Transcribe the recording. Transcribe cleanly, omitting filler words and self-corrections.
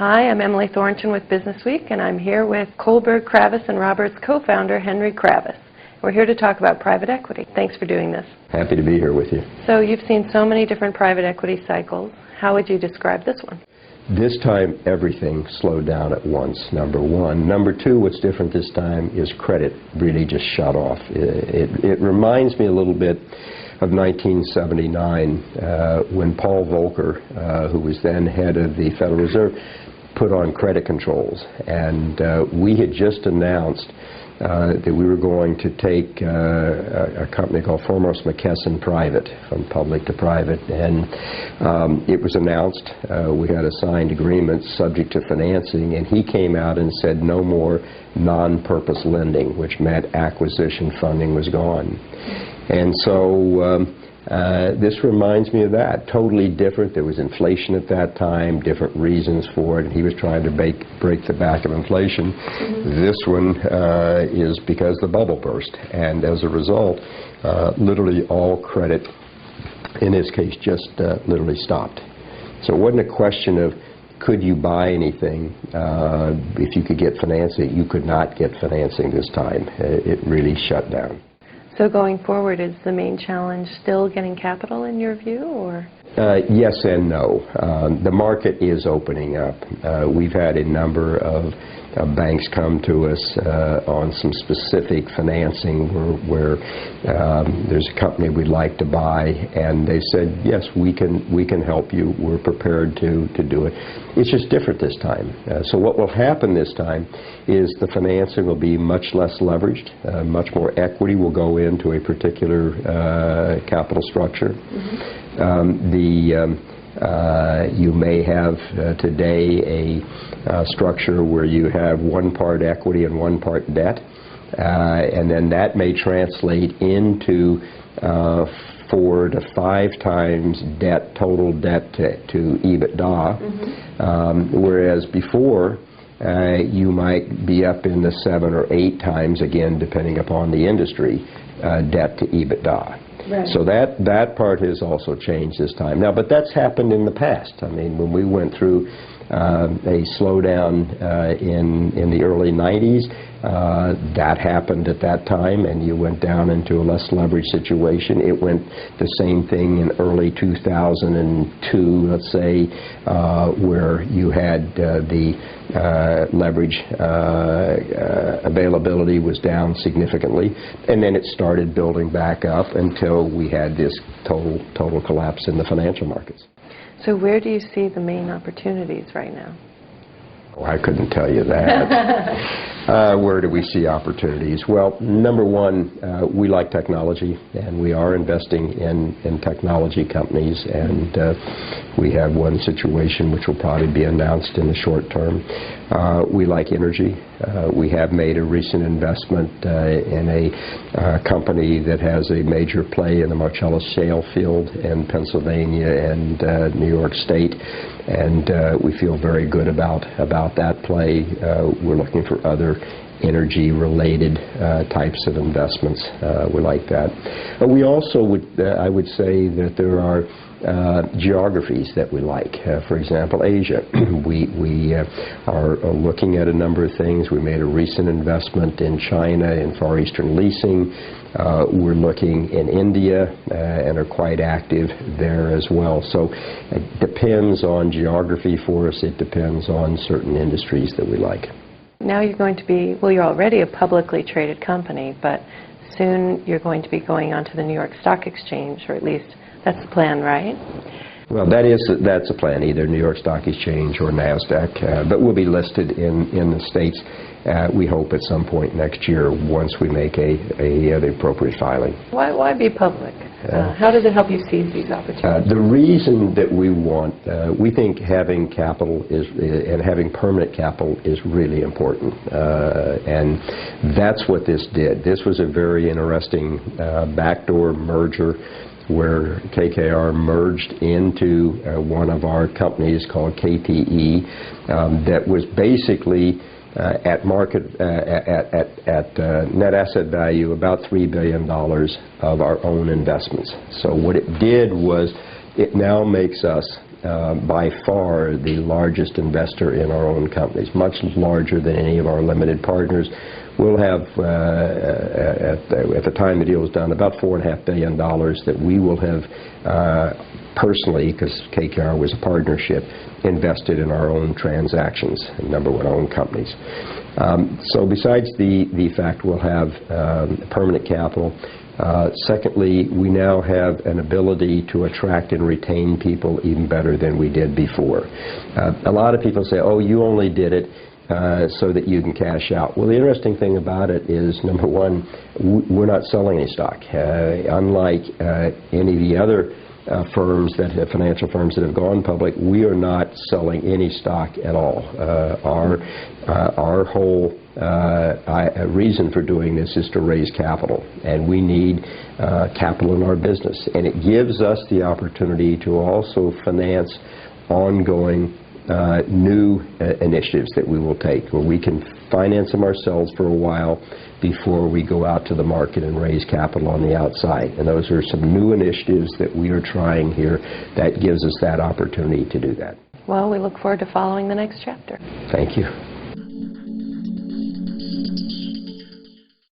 Hi, I'm Emily Thornton with Business Week, and I'm here with Kohlberg, Kravis, and Roberts co-founder Henry Kravis. We're here to talk about private equity. Thanks for doing this. Happy to be here with you. So you've seen so many different private equity cycles. How would you describe this one? This time, everything slowed down at once, number one. Number two, what's different this time is credit really just shut off. It reminds me a little bit of 1979 when Paul Volcker, who was then head of the Federal Reserve, put on credit controls. And we had just announced that we were going to take a company called Foremost McKesson private, from public to private. And it was announced. We had a signed agreement subject to financing, and he came out and said no more non-purpose lending, which meant acquisition funding was gone. And so this reminds me of that. Totally different. There was inflation at that time, different reasons for it. He was trying to break the back of inflation. This one is because the bubble burst. And as a result, literally all credit, in this case, just literally stopped. So it wasn't a question of could you buy anything if you could get financing. You could not get financing this time. It really shut down. So going forward, is the main challenge still getting capital in your view, or? Yes and no. The market is opening up. We've had a number of banks come to us on some specific financing where there's a company we'd like to buy, and they said, yes, we can help you. We're prepared to do it. It's just different this time. So what will happen this time is the financing will be much less leveraged. Much more equity will go into a particular capital structure. You may have today a structure where you have one part equity and one part debt, and then that may translate into 4 to 5 times debt, total debt to EBITDA, whereas before you might be up in the 7 or 8 times, again depending upon the industry, debt to EBITDA. Right. So that part has also changed this time. Now, but that's happened in the past. I mean, when we went through a slowdown in the early 90s, that happened at that time, and you went down into a less leveraged situation. It went the same thing in early 2002, let's say, where you had the leverage availability was down significantly, and then it started building back up until we had this total collapse in the financial markets. So where do you see the main opportunities right now? Oh, I couldn't tell you that. Where do we see opportunities? Well, number one, we like technology, and we are investing in technology companies, and we have one situation which will probably be announced in the short term. We like energy. We have made a recent investment in a company that has a major play in the Marcellus shale field in Pennsylvania and New York State, and we feel very good about that play. We're looking for other energy-related types of investments. We like that. We also I would say that there are geographies that we like. For example, Asia. We are looking at a number of things. We made a recent investment in China in Far Eastern leasing. We're looking in India and are quite active there as well. So it depends on geography for us. It depends on certain industries that we like. Now you're going to be, well, you're already a publicly traded company, but soon you're going to be going onto the New York Stock Exchange, or at least that's the plan, right? Well, that's a plan, either New York Stock Exchange or NASDAQ, but we'll be listed in the States, we hope, at some point next year once we make the appropriate filing. Why be public? How does it help you seize these opportunities? The reason that we think having capital and having permanent capital is really important, and that's what this did. This was a very interesting backdoor merger where KKR merged into one of our companies called KTE that was basically at net asset value about $3 billion of our own investments. So what it did was it now makes us by far the largest investor in our own companies, much larger than any of our limited partners. We'll have, at the time the deal was done, about $4.5 billion that we will have personally, because KKR was a partnership, invested in our own transactions, number one, own companies. So besides the fact we'll have permanent capital, secondly, we now have an ability to attract and retain people even better than we did before. A lot of people say, oh, you only did it so that you can cash out. Well, the interesting thing about it is, number one, we're not selling any stock. Unlike any of the other firms, financial firms that have gone public, we are not selling any stock at all. Our whole reason for doing this is to raise capital, and we need capital in our business. And it gives us the opportunity to also finance ongoing new initiatives that we will take, where we can finance them ourselves for a while before we go out to the market and raise capital on the outside. And those are some new initiatives that we are trying here that gives us that opportunity to do that. Well, we look forward to following the next chapter. Thank you.